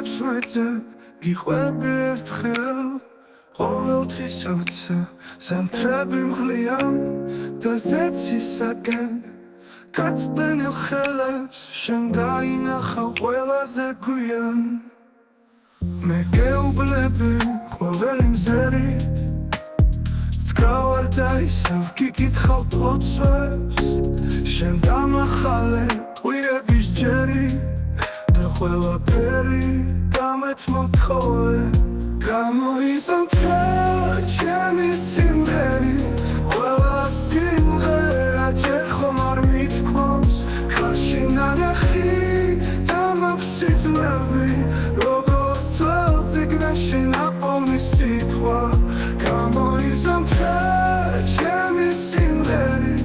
სიტყვებს ვეძებ, გიყვები ერთხელ ყოველთვის ავცა ზამთრები მღლიან და ზეცისაკენ გაწვდენილ ხელებს შენ დაინახავ ყველაზე გვიან მე გეუბნები ყოველი მზერით ვდგავარ და ისევ გიკითხავ ტლოცვებს შენ დამახალე ყვიების ჯერი და ყველაფერი დამეთ მოთხოვე გამოიზამთრა ჩემი სიმღერი ყველა სიმღერა ჯერ ხომ არ მithქვამს ქარში ნანახი და მაქვს სიძმები როგორც ძველ წიგნში ნაპოვნი სიტყვა გამოიზამთრა ჩემი სიმღერი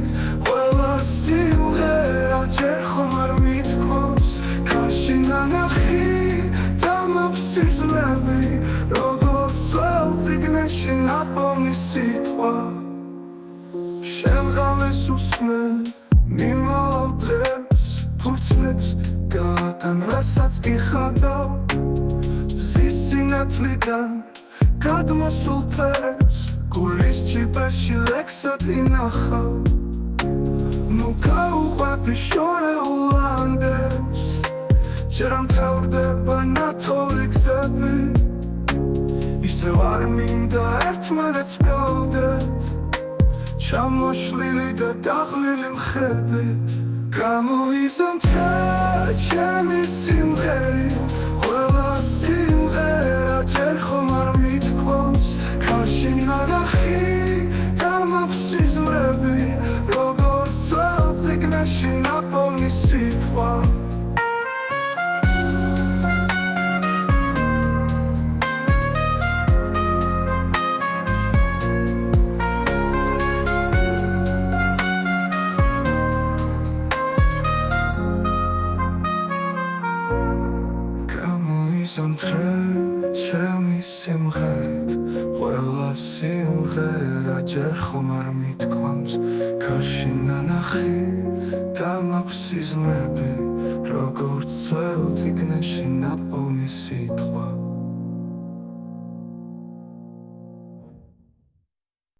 ყველა სიმღერა ჯერ ხომ არ მithქვამს ქარში ნანახი და მაქვს სიძმები როგორც ძველ წიგნში ნაპოვნი სიტყვა შენ ღამეს უსმე მიმავალ დღეს ფურცლებს გადან რასაც გიხადავ ზის სინათლიდან გადმოსულ ფერებს გულის ჯიბეში ლექსად ინახავ ნუ გაუყვები შორეულ ანდებს ჯერ არ მთავრდება ნათორი გზები ისევ არ მინდა ერთმანეთს გავდეთ ჩამოშლილი და დაღლილი მხებით გამოიზამთრა ჩემი სიმღერი ყველა სიმღერა ჯერ ხომ არ მithქვამს ქარში ნანახი და მაქვს სიზმრები როგორც ძველ წიგნში ნაპოვნი სიტყვა ზამთრა ჩემი სიმღერით ყველა სიმღერა ჯერ ხომ არ მithქვამს ქარში ნანახი და მაქვს სიზმრები